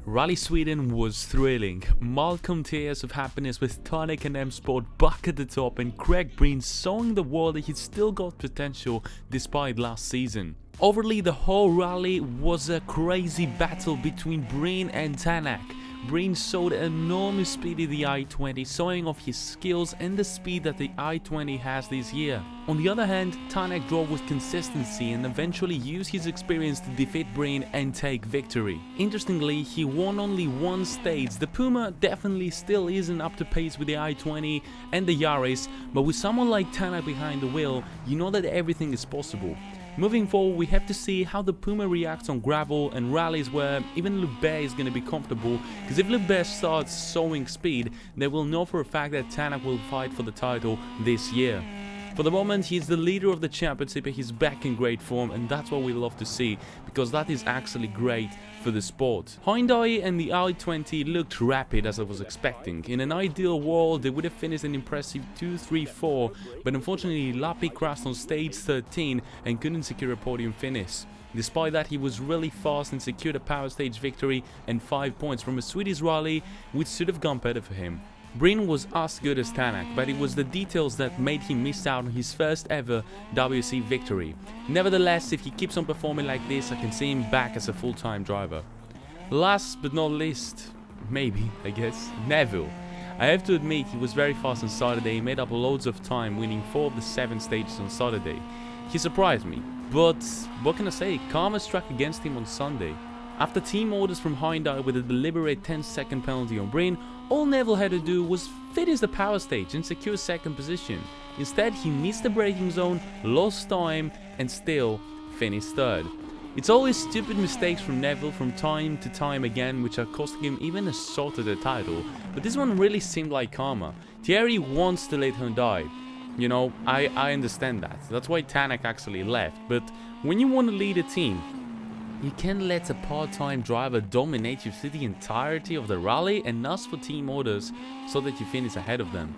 Rally Sweden was thrilling. Malcolm tears of happiness with Tanak and M-Sport back at the top and Breen showing the world that he's still got potential despite last season. Overall, the whole rally was a crazy battle between Breen and Tanak. Breen showed enormous speed in the i20, showing off his skills and the speed that the i20 has this year. On the other hand, Tanak drove with consistency and eventually used his experience to defeat Breen and take victory. Interestingly, he won only one stage. The Puma definitely still isn't up to pace with the i20 and the Yaris, but with someone like Tanak behind the wheel, you know that everything is possible. Moving forward, we have to see how the Puma reacts on gravel and rallies where even Solberg is going to be comfortable, because if Solberg starts showing speed, they will know for a fact that Tanak will fight for the title this year. For the moment, he's the leader of the championship and he's back in great form, and that's what we love to see, because that is actually great for the sport. Hyundai and the i20 looked rapid as I was expecting. In an ideal world, they would have finished an impressive 2-3-4, but unfortunately Lappi crashed on stage 13 and couldn't secure a podium finish. Despite that, he was really fast and secured a power stage victory and 5 points from a Swedish rally, which should have gone better for him. Breen was as good as Tanak, but it was the details that made him miss out on his first ever WC victory. Nevertheless, if he keeps on performing like this, I can see him back as a full-time driver. Last but not least, maybe, I guess, Neuville. I have to admit, he was very fast on Saturday. He made up loads of time, winning 4 of the 7 stages on Saturday. He surprised me, but what can I say, karma struck against him on Sunday. After team orders from Hyundai with a deliberate 10-second penalty on Breen, all Neuville had to do was finish the power stage and secure second position. Instead, he missed the braking zone, lost time, and still finished third. It's always stupid mistakes from Neuville from time to time again, which are costing him even a shot at the title, but this one really seemed like karma. Thierry wants to let Hyundai. You know, I understand that. That's why Tanak actually left, but when you want to lead a team, you can't let a part-time driver dominate you through the entirety of the rally and ask for team orders so that you finish ahead of them.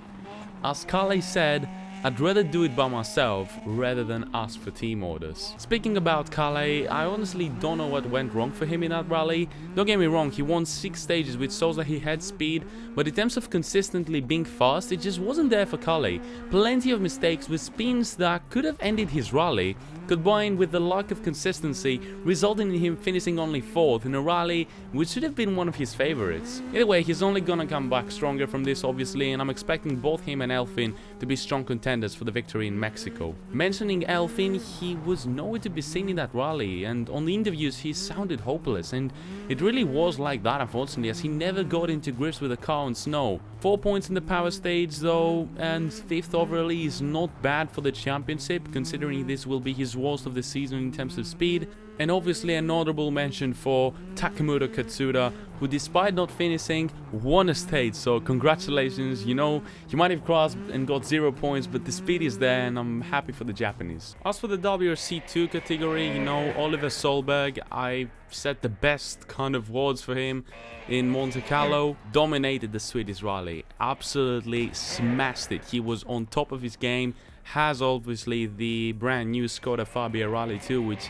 As Kalle said, I'd rather do it by myself rather than ask for team orders. Speaking about Kalle, I honestly don't know what went wrong for him in that rally. Don't get me wrong, he won 6 stages, which shows that he had speed, but in terms of consistently being fast, it just wasn't there for Kalle. Plenty of mistakes with spins that could have ended his rally, combined with the lack of consistency, resulting in him finishing only 4th in a rally which should have been one of his favorites. Either way, he's only gonna come back stronger from this obviously, and I'm expecting both him and Elfin to be strong contenders for the victory in Mexico. Mentioning Elfin, he was nowhere to be seen in that rally, and on the interviews he sounded hopeless, and it really was like that unfortunately, as he never got into grips with the car on snow. 4 points in the power stage though, and 5th overall is not bad for the championship, considering this will be his worst of the season in terms of speed. And obviously an honorable mention for Takemura Katsuda, who despite not finishing, won a stage, so congratulations. You know, you might have crossed and got 0 points, but the speed is there and I'm happy for the Japanese. As for the WRC2 category, you know, Oliver Solberg, I said the best kind of words for him in Monte Carlo. Dominated the Swedish rally, absolutely smashed it. He was on top of his game. Has obviously the brand new Skoda Fabia Rally 2, which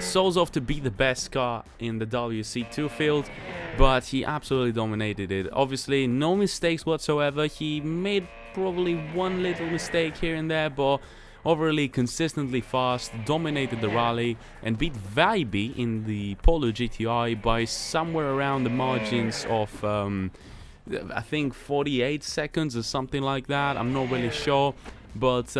shows off to be the best car in the WC2 field, but he absolutely dominated it. Obviously no mistakes whatsoever. He made probably one little mistake here and there, but overall consistently fast, dominated the rally and beat Vibe in the Polo GTI by somewhere around the margins of I think 48 seconds or something like that. I'm not really sure. But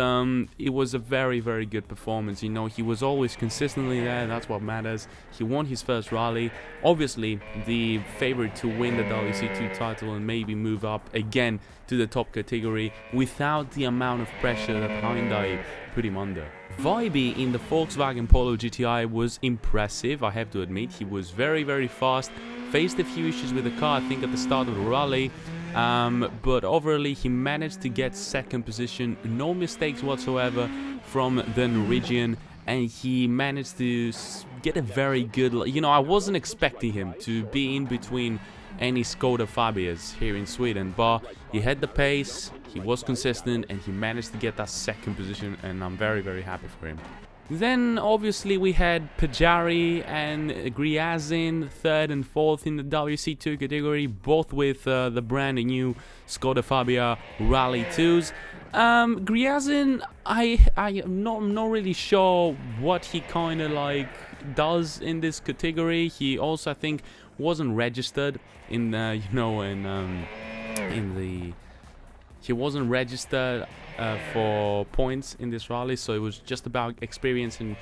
it was a very, very good performance. You know, he was always consistently there. That's what matters. He won his first rally. Obviously, the favorite to win the WC2 title and maybe move up again to the top category without the amount of pressure that Hyundai put him under. Vibe in the Volkswagen Polo GTI was impressive, I have to admit. He was very, very fast. Faced a few issues with the car, I think, at the start of the rally. But overall he managed to get second position, no mistakes whatsoever from the Norwegian, and he managed to get a very good, you know, I wasn't expecting him to be in between any Skoda Fabias here in Sweden, but he had the pace, he was consistent, and he managed to get that second position, and I'm very, very happy for him. Then obviously we had Pajari and Griazin, 3rd and 4th in the WC2 category, both with the brand new Skoda Fabia Rally 2s. Griazin, I'm not really sure what he kind of like does in this category. He also, I think, wasn't registered in the, he wasn't registered for points in this rally, so it was just about experience and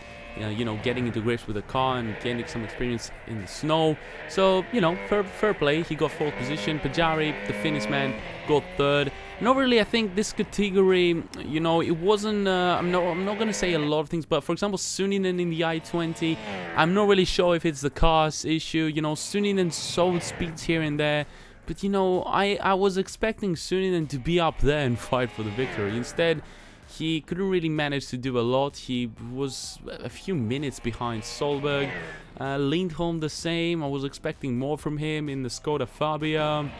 getting into grips with the car and gaining some experience in the snow. So fair play. He got 4th position. Pajari, the Finnish man, got 3rd. And overall, I think this category, it wasn't. I'm not gonna say a lot of things, but for example, Suninen in the I-20, I'm not really sure if it's the car's issue. Suninen showed speeds here and there. But I was expecting Suninen to be up there and fight for the victory. Instead, he couldn't really manage to do a lot. He was a few minutes behind Solberg. Lindholm the same. I was expecting more from him in the Skoda Fabia.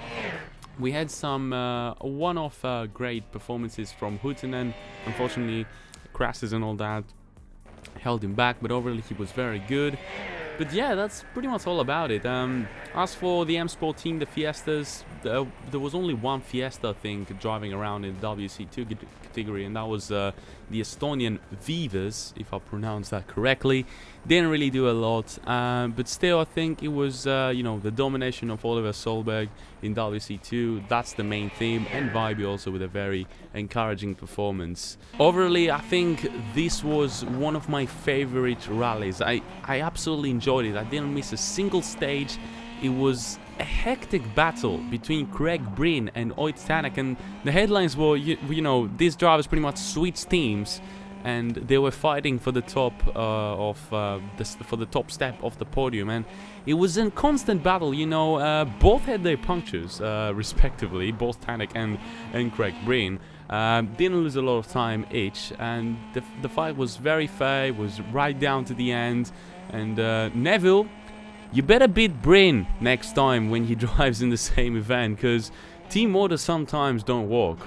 We had some one-off great performances from Huhtinen. Unfortunately, crashes and all that held him back, but overall he was very good. But yeah, that's pretty much all about it. As for the M Sport team, the Fiestas, there was only one Fiesta, I think, driving around in the WC2 category, and that was the Estonian Vivas, if I pronounce that correctly. Didn't really do a lot, but still, I think it was, the domination of Oliver Solberg in WC2. That's the main theme, and Vibe also with a very encouraging performance. Overall, I think this was one of my favorite rallies. I absolutely enjoyed it. I didn't miss a single stage. It was a hectic battle between Craig Breen and Tanak, and the headlines were, these drivers pretty much switched teams, and they were fighting for the top for the top step of the podium, and it was a constant battle. Both had their punctures respectively, both Tanak and Craig Breen. Didn't lose a lot of time each, and the fight was very fair. It was right down to the end, and Neuville, you better beat Breen next time when he drives in the same event, because team orders sometimes don't work.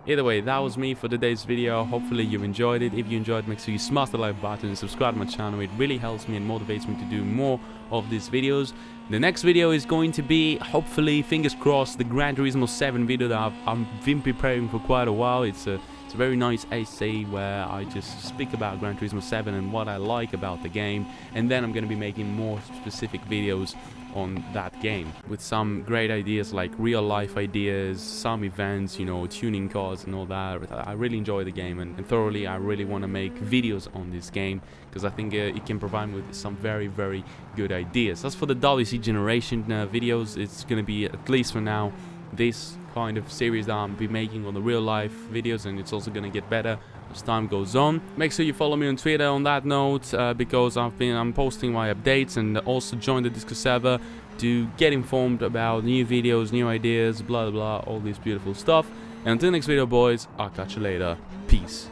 Either way, that was me for today's video. Hopefully you enjoyed it. If you enjoyed, make sure you smash the like button and subscribe to my channel. It really helps me and motivates me to do more of these videos. The next video is going to be, hopefully, fingers crossed, the Gran Turismo 7 video that I've been preparing for quite a while. It's a very nice essay where I just speak about Gran Turismo 7 and what I like about the game, and then I'm going to be making more specific videos on that game with some great ideas, like real life ideas, some events, tuning cars and all that. I really enjoy the game, and thoroughly I really want to make videos on this game because I think it can provide me with some very, very good ideas. As for the WC generation videos, it's going to be, at least for now, this kind of series that I'll be making on the real life videos, and it's also going to get better as time goes on. Make sure you follow me on Twitter on that note, because I'm posting my updates, and also join the Discord server to get informed about new videos, new ideas, blah blah, all this beautiful stuff. And until next video, boys, I'll catch you later. Peace.